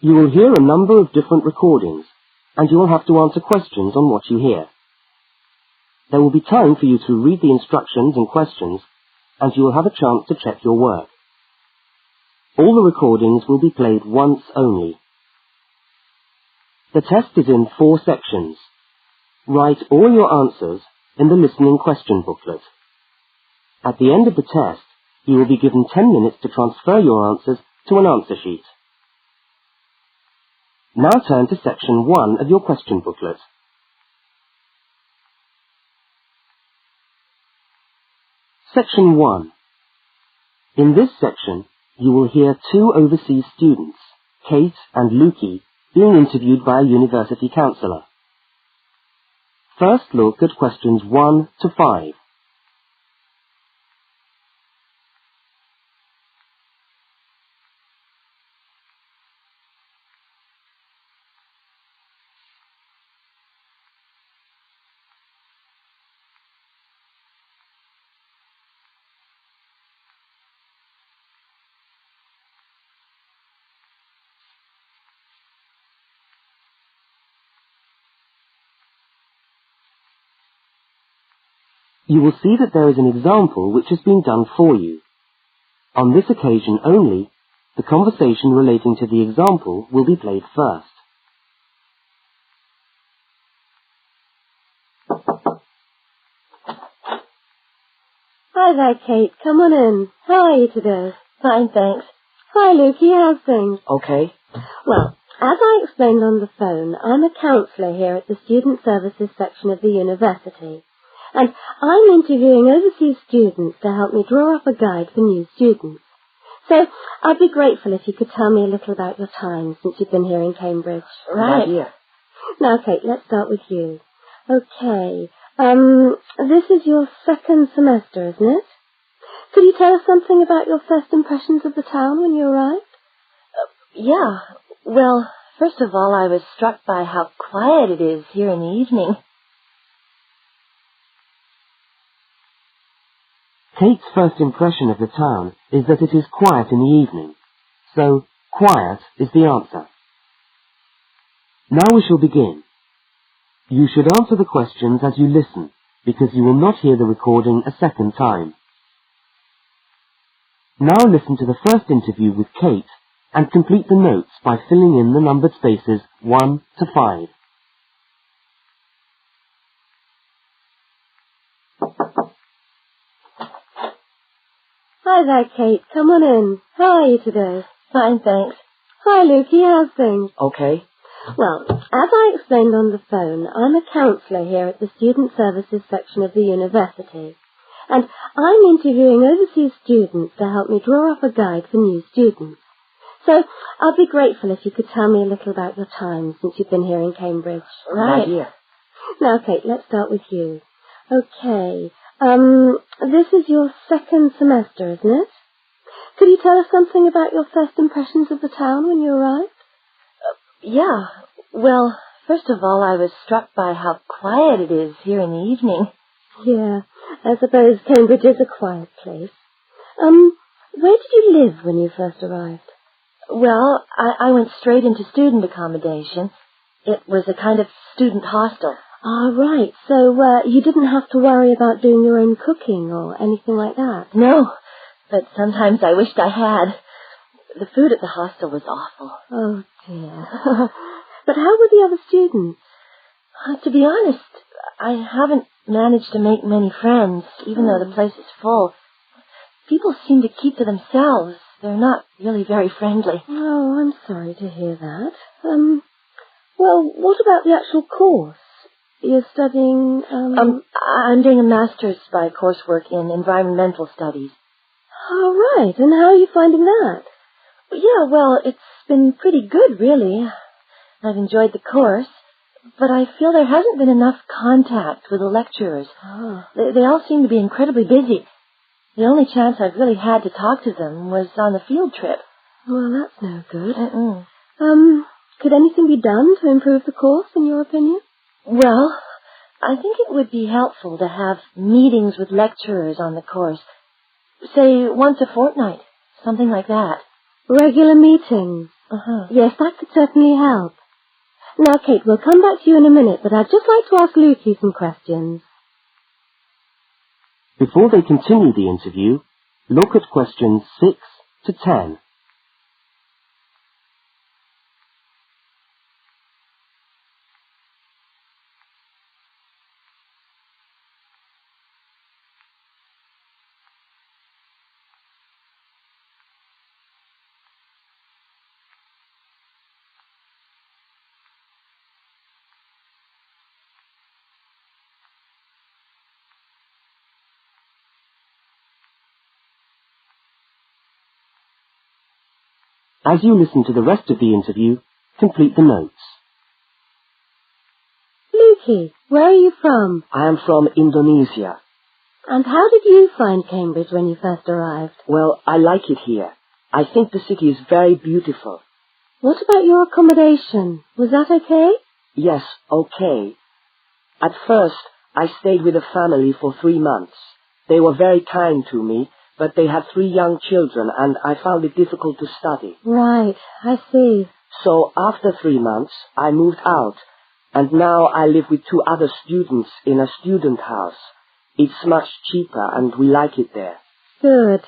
You will hear a number of different recordings, and you will have to answer questions on what you hear. There will be time for you to read the instructions and questions, and you will have a chance to check your work. All the recordings will be played once only. The test is in 4 sections. Write all your answers in the listening question booklet. At the end of the test, you will be given 10 minutes to transfer your answers to an answer sheet. Now turn to section 1 of your question booklet. Section 1. In this section, you will hear 2 overseas students, Kate and Lukey, being interviewed by a university counsellor. First look at questions 1 to 5. You will see that there is an example which has been done for you. On this occasion only, the conversation relating to the example will be played first. Hi there, Kate. Come on in. How are you today? Fine, thanks. Hi, Lukey. How's things? Okay. Well, as I explained on the phone, I'm a counsellor here at the Student Services section of the university. And I'm interviewing overseas students to help me draw up a guide for new students. So I'd be grateful if you could tell me a little about your time since you've been here in Cambridge. Right. Yeah. Now, Kate, let's start with you. Okay. This is your 2nd semester, isn't it? Could you tell us something about your first impressions of the town when you arrived? Yeah. Well, first of all, I was struck by how quiet it is here in the evening. Kate's first impression of the town is that it is quiet in the evening. So, quiet is the answer. Now we shall begin. You should answer the questions as you listen, because you will not hear the recording a second time. Now listen to the first interview with Kate and complete the notes by filling in the numbered spaces 1 to 5. Hi there, Kate. Come on in. How are you today? Fine, thanks. Hi, Lukey. How's things? Okay. Well, as I explained on the phone, I'm a counsellor here at the Student Services section of the university. And I'm interviewing overseas students to help me draw up a guide for new students. So I'd be grateful if you could tell me a little about your time since you've been here in Cambridge. Right. Yeah. Now, Kate, let's start with you. Okay. This is your 2nd semester, isn't it? Could you tell us something about your first impressions of the town when you arrived? Yeah. Well, first of all, I was struck by how quiet it is here in the evening. Yeah, I suppose Cambridge is a quiet place. Where did you live when you first arrived? Well, I went straight into student accommodation. It was a kind of student hostel. Ah, right. So, you didn't have to worry about doing your own cooking or anything like that? No, but sometimes I wished I had. The food at the hostel was awful. Oh, dear. But how were the other students? To be honest, I haven't managed to make many friends, even though the place is full. People seem to keep to themselves. They're not really very friendly. Oh, I'm sorry to hear that. Well, what about the actual course? You're studying, I'm doing a master's by coursework in environmental studies. Oh, right. And how are you finding that? Yeah, well, it's been pretty good, really. I've enjoyed the course, but I feel there hasn't been enough contact with the lecturers. Oh. They all seem to be incredibly busy. The only chance I've really had to talk to them was on the field trip. Well, that's no good. Mm-mm. Could anything be done to improve the course, in your opinion? Well, I think it would be helpful to have meetings with lecturers on the course. Say, once a fortnight, something like that. Regular meetings. Yes, that could certainly help. Now, Kate, we'll come back to you in a minute, but I'd just like to ask Lucy some questions. Before they continue the interview, look at questions 6 to 10. As you listen to the rest of the interview, complete the notes. Lucy, where are you from? I am from Indonesia. And how did you find Cambridge when you first arrived? Well, I like it here. I think the city is very beautiful. What about your accommodation? Was that okay? Yes, okay. At first, I stayed with a family for 3 months. They were very kind to me, but they had 3 young children, and I found it difficult to study. Right, I see. So after 3 months, I moved out, and now I live with 2 other students in a student house. It's much cheaper, and we like it there. Good.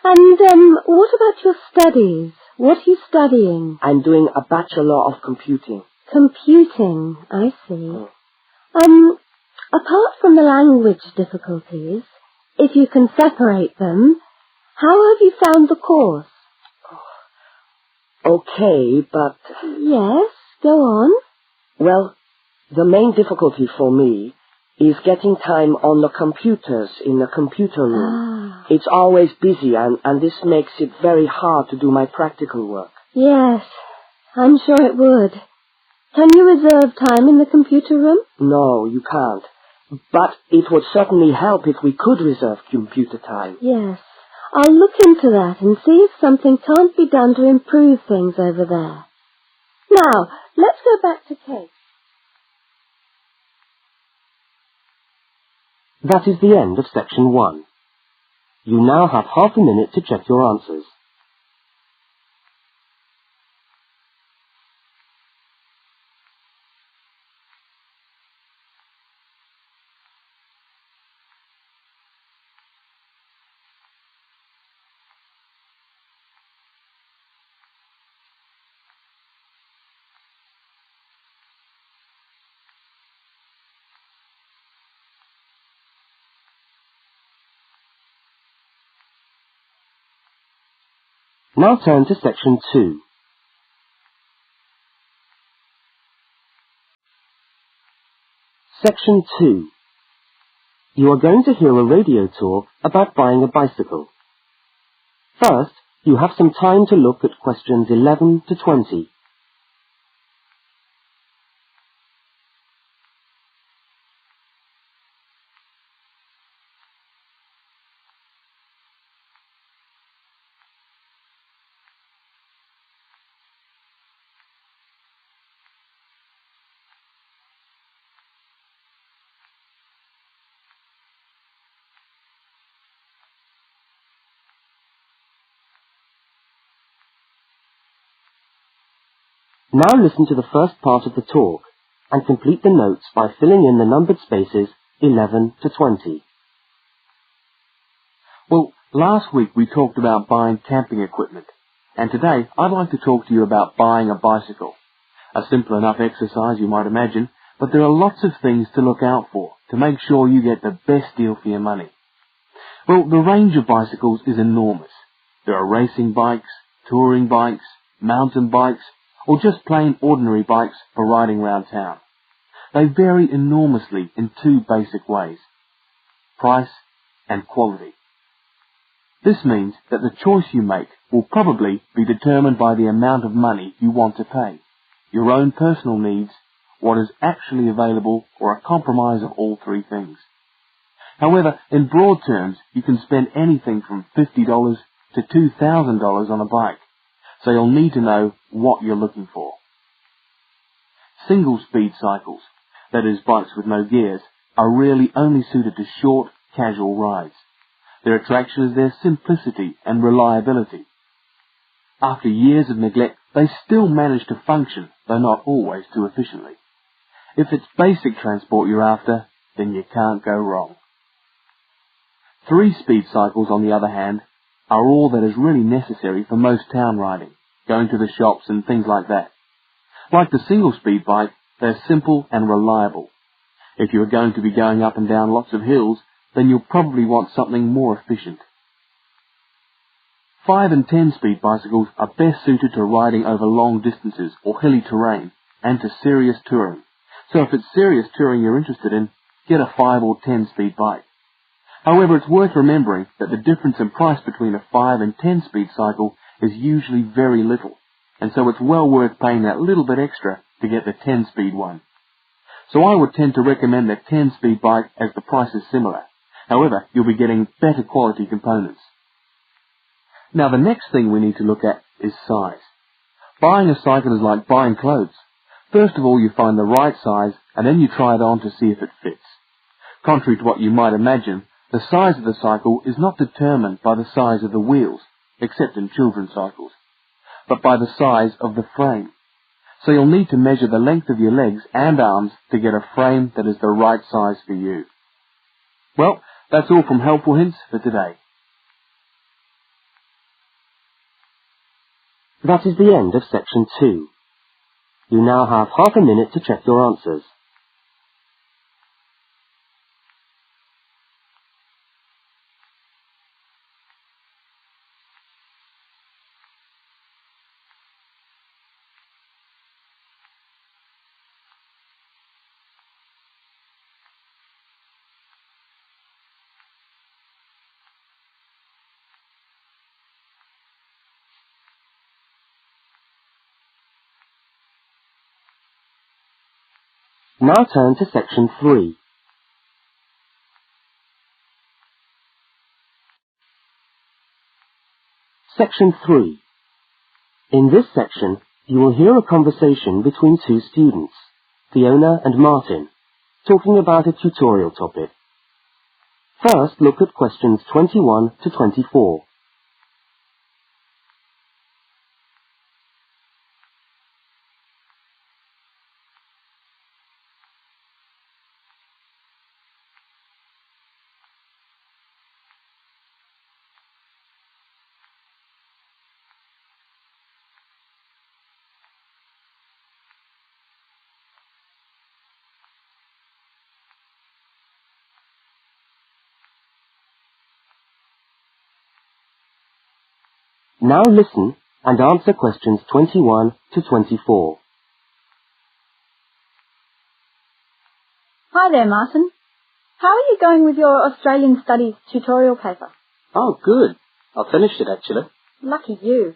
And what about your studies? What are you studying? I'm doing a Bachelor of Computing. Computing, I see. Apart from the language difficulties, if you can separate them, how have you found the course? Okay, but... Yes, go on. Well, the main difficulty for me is getting time on the computers in the computer room. It's always busy, and this makes it very hard to do my practical work. Yes, I'm sure it would. Can you reserve time in the computer room? No, you can't. But it would certainly help if we could reserve computer time. Yes, I'll look into that and see if something can't be done to improve things over there. Now, let's go back to Kate. That is the end of section 1. You now have half a minute to check your answers. Now turn to section 2. Section 2. You are going to hear a radio talk about buying a bicycle. First, you have some time to look at questions 11 to 20. Now listen to the first part of the talk and complete the notes by filling in the numbered spaces 11 to 20. Well, last week we talked about buying camping equipment, and today I'd like to talk to you about buying a bicycle. A simple enough exercise, you might imagine, but there are lots of things to look out for to make sure you get the best deal for your money. Well, the range of bicycles is enormous. There are racing bikes, touring bikes, mountain bikes, or just plain ordinary bikes for riding around town. They vary enormously in 2 basic ways: price and quality. This means that the choice you make will probably be determined by the amount of money you want to pay, your own personal needs, what is actually available, or a compromise of all 3 things. However, in broad terms, you can spend anything from $50 to $2,000 on a bike, so you'll need to know what you're looking for. Single-speed cycles, that is bikes with no gears, are really only suited to short, casual rides. Their attraction is their simplicity and reliability. After years of neglect they still manage to function, though not always too efficiently. If it's basic transport you're after, then you can't go wrong. 3-speed cycles, on the other hand, are all that is really necessary for most town riding, going to the shops and things like that. Like the single-speed bike, they're simple and reliable. If you are going to be going up and down lots of hills, then you'll probably want something more efficient. 5 and 10-speed bicycles are best suited to riding over long distances or hilly terrain and to serious touring. So if it's serious touring you're interested in, get a 5 or 10-speed bike. However, it's worth remembering that the difference in price between a 5 and 10-speed cycle is usually very little, and so it's well worth paying that little bit extra to get the 10-speed one. So I would tend to recommend the 10-speed bike as the price is similar. However, you'll be getting better quality components. Now the next thing we need to look at is size. Buying a cycle is like buying clothes. First of all, you find the right size, and then you try it on to see if it fits. Contrary to what you might imagine, the size of the cycle is not determined by the size of the wheels, except in children's cycles, but by the size of the frame. So you'll need to measure the length of your legs and arms to get a frame that is the right size for you. Well, that's all from Helpful Hints for today. That is the end of section 2. You now have half a minute to check your answers. Now turn to section 3. Section 3. In this section, you will hear a conversation between two students, Fiona and Martin, talking about a tutorial topic. First, look at questions 21 to 24. Now listen and answer questions 21 to 24. Hi there, Martin. How are you going with your Australian Studies tutorial paper? Oh, good. I finished it, actually. Lucky you.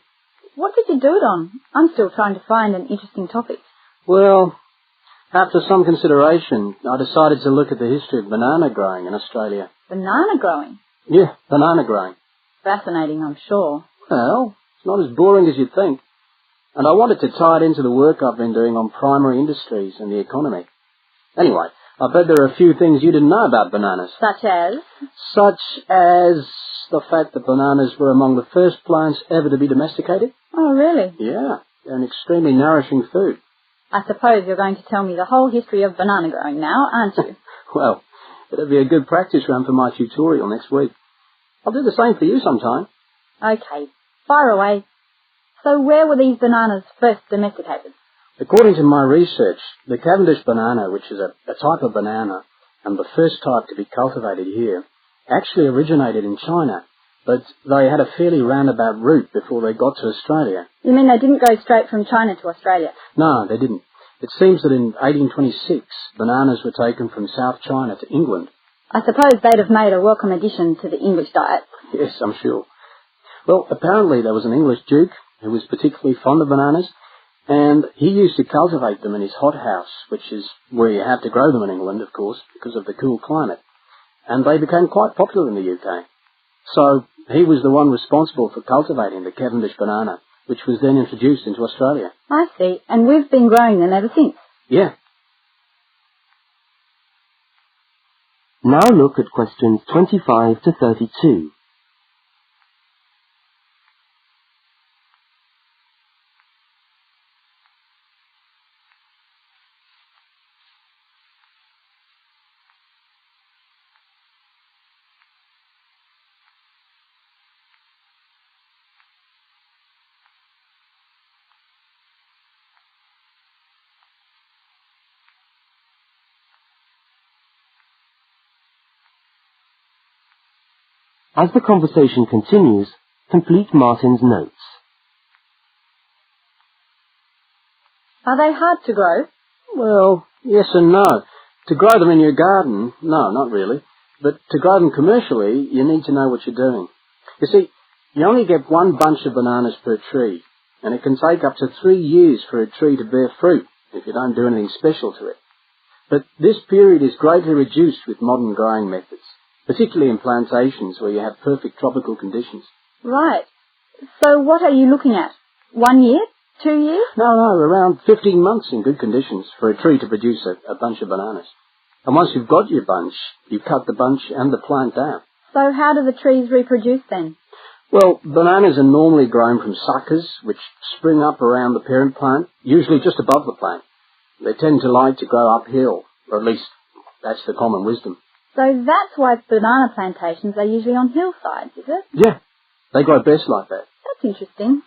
What did you do it on? I'm still trying to find an interesting topic. Well, after some consideration, I decided to look at the history of banana growing in Australia. Banana growing? Yeah, banana growing. Fascinating, I'm sure. Well, it's not as boring as you'd think. And I wanted to tie it into the work I've been doing on primary industries and the economy. Anyway, I bet there are a few things you didn't know about bananas. Such as? Such as the fact that bananas were among the first plants ever to be domesticated. Oh, really? Yeah, they're an extremely nourishing food. I suppose you're going to tell me the whole history of banana growing now, aren't you? Well, it'll be a good practice run for my tutorial next week. I'll do the same for you sometime. Okay, fire away. So where were these bananas first domesticated? According to my research, the Cavendish banana, which is a type of banana, and the first type to be cultivated here, actually originated in China, but they had a fairly roundabout route before they got to Australia. You mean they didn't go straight from China to Australia? No, they didn't. It seems that in 1826, bananas were taken from South China to England. I suppose they'd have made a welcome addition to the English diet. Yes, I'm sure. Well, apparently there was an English duke who was particularly fond of bananas, and he used to cultivate them in his hothouse, which is where you have to grow them in England, of course, because of the cool climate. And they became quite popular in the UK. So he was the one responsible for cultivating the Cavendish banana, which was then introduced into Australia. I see, and we've been growing them ever since. Yeah. Now look at questions 25 to 32. As the conversation continues, complete Martin's notes. Are they hard to grow? Well, yes and no. To grow them in your garden, no, not really. But to grow them commercially, you need to know what you're doing. You see, you only get one bunch of bananas per tree, and it can take up to 3 years for a tree to bear fruit if you don't do anything special to it. But this period is greatly reduced with modern growing methods, particularly in plantations where you have perfect tropical conditions. Right. So what are you looking at? 1 year? 2 years? No, around 15 months in good conditions for a tree to produce a bunch of bananas. And once you've got your bunch, you cut the bunch and the plant down. So how do the trees reproduce then? Well, bananas are normally grown from suckers, which spring up around the parent plant, usually just above the plant. They tend to like to grow uphill, or at least that's the common wisdom. So that's why banana plantations are usually on hillsides, is it? Yeah, they grow best like that. That's interesting.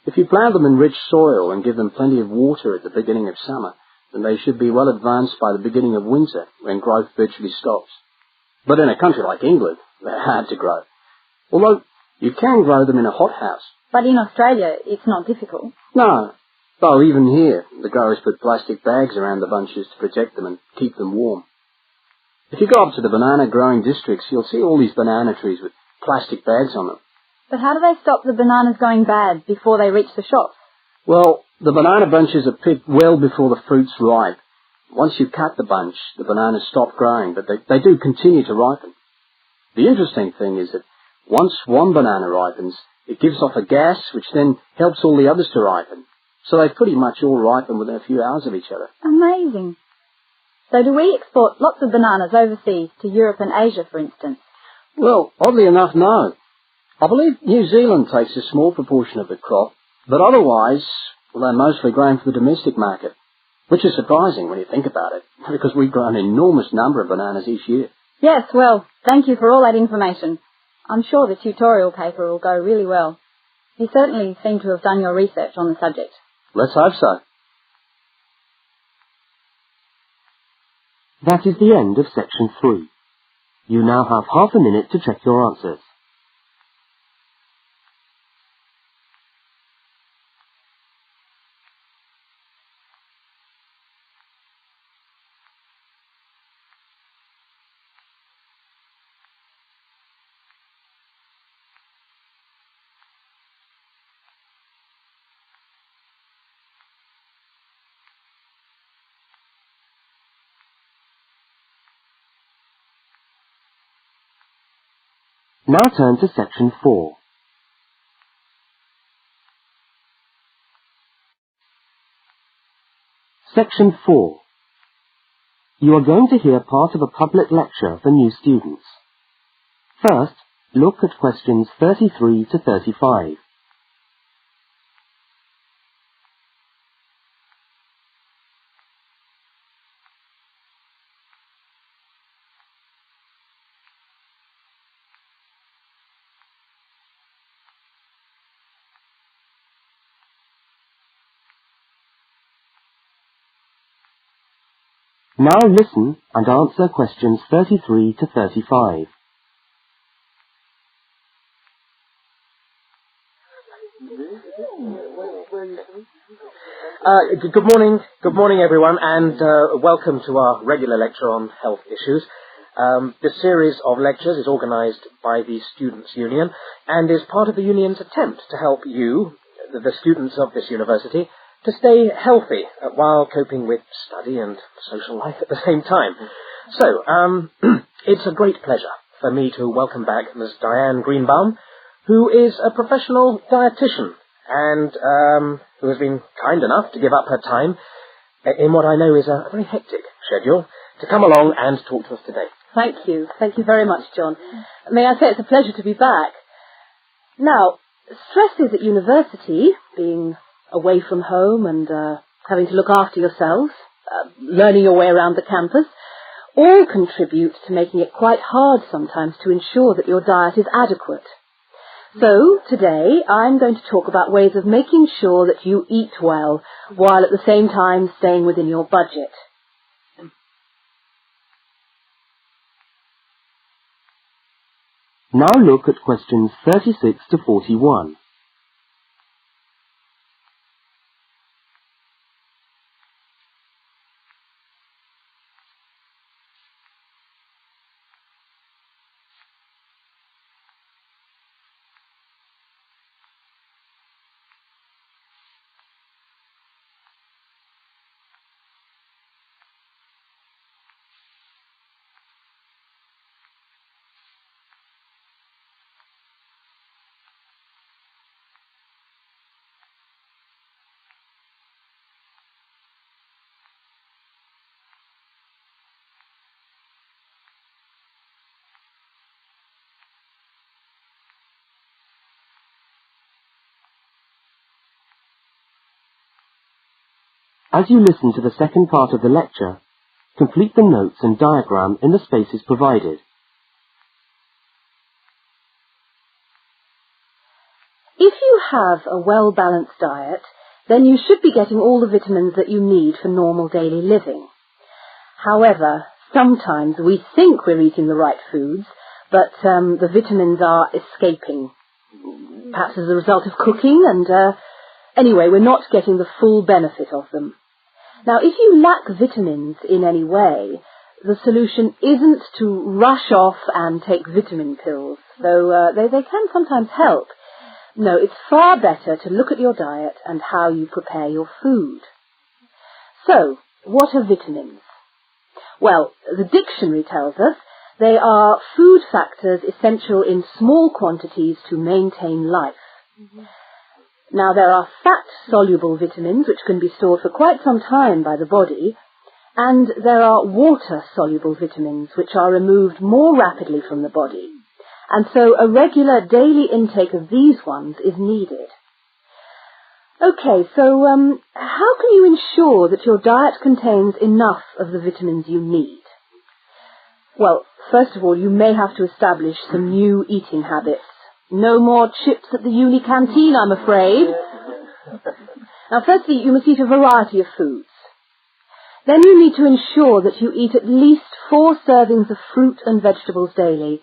If you plant them in rich soil and give them plenty of water at the beginning of summer, then they should be well advanced by the beginning of winter, when growth virtually stops. But in a country like England, they're hard to grow. Although you can grow them in a hothouse. But in Australia, it's not difficult. No, though even here, the growers put plastic bags around the bunches to protect them and keep them warm. If you go up to the banana growing districts, you'll see all these banana trees with plastic bags on them. But how do they stop the bananas going bad before they reach the shops? Well, the banana bunches are picked well before the fruit's ripe. Once you cut the bunch, the bananas stop growing, but they do continue to ripen. The interesting thing is that once one banana ripens, it gives off a gas which then helps all the others to ripen. So they pretty much all ripen within a few hours of each other. Amazing. So do we export lots of bananas overseas to Europe and Asia, for instance? Well, oddly enough, no. I believe New Zealand takes a small proportion of the crop, but otherwise, well, they're mostly grown for the domestic market, which is surprising when you think about it, because we grow an enormous number of bananas each year. Yes, well, thank you for all that information. I'm sure the tutorial paper will go really well. You certainly seem to have done your research on the subject. Let's hope so. That is the end of section 3. You now have half a minute to check your answers. Now turn to section 4. Section 4. You are going to hear part of a public lecture for new students. First, look at questions 33 to 35. Now listen and answer questions 33 to 35. Good morning everyone, and welcome to our regular lecture on health issues. This series of lectures is organised by the Students' Union and is part of the Union's attempt to help you, the students of this university, to stay healthy while coping with study and social life at the same time. So, it's a great pleasure for me to welcome back Ms. Diane Greenbaum, who is a professional dietitian and who has been kind enough to give up her time in what I know is a very hectic schedule to come along and talk to us today. Thank you. Thank you very much, John. May I say it's a pleasure to be back. Now, stresses at university, being away from home and having to look after yourselves, learning your way around the campus, all contribute to making it quite hard sometimes to ensure that your diet is adequate. So, today, I'm going to talk about ways of making sure that you eat well, while at the same time staying within your budget. Now look at questions 36 to 41. As you listen to the second part of the lecture, complete the notes and diagram in the spaces provided. If you have a well-balanced diet, then you should be getting all the vitamins that you need for normal daily living. However, sometimes we think we're eating the right foods, but the vitamins are escaping, perhaps as a result of cooking, and anyway, we're not getting the full benefit of them. Now, if you lack vitamins in any way, the solution isn't to rush off and take vitamin pills, though they can sometimes help. No, it's far better to look at your diet and how you prepare your food. So, what are vitamins? Well, the dictionary tells us they are food factors essential in small quantities to maintain life. Now, there are fat-soluble vitamins which can be stored for quite some time by the body, and there are water-soluble vitamins which are removed more rapidly from the body. And so a regular daily intake of these ones is needed. Okay, so how can you ensure that your diet contains enough of the vitamins you need? Well, first of all, you may have to establish some new eating habits. No more chips at the uni canteen, I'm afraid. Now, firstly, you must eat a variety of foods. Then you need to ensure that you eat at least 4 servings of fruit and vegetables daily.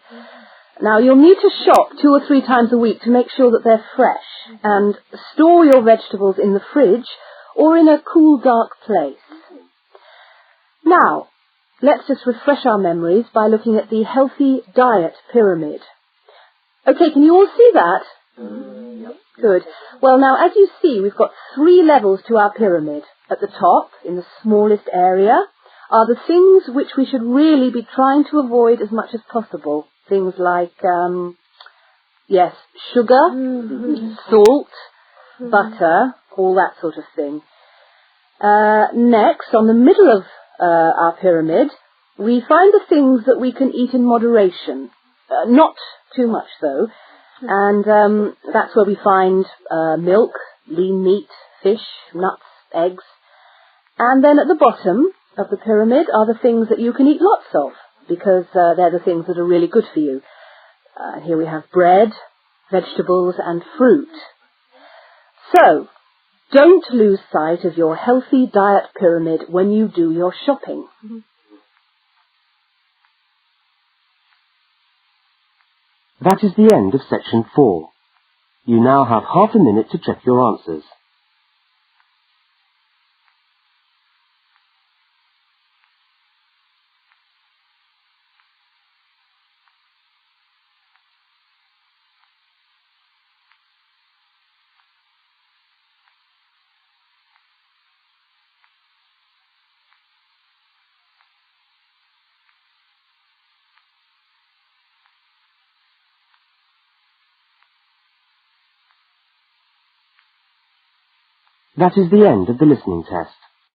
Now, you'll need to shop 2 or 3 times a week to make sure that they're fresh, and store your vegetables in the fridge or in a cool, dark place. Now, let's just refresh our memories by looking at the healthy diet pyramid. Okay, can you all see that? Good. Well, now, as you see, we've got 3 levels to our pyramid. At the top, in the smallest area, are the things which we should really be trying to avoid as much as possible. Things like, sugar, salt, butter, all that sort of thing. Next, on the middle of our pyramid, we find the things that we can eat in moderation. Not too much, though. And that's where we find milk, lean meat, fish, nuts, eggs. And then at the bottom of the pyramid are the things that you can eat lots of, because they're the things that are really good for you. Here we have bread, vegetables, and fruit. So, don't lose sight of your healthy diet pyramid when you do your shopping. That is the end of section 4. You now have half a minute to check your answers. That is the end of the listening test.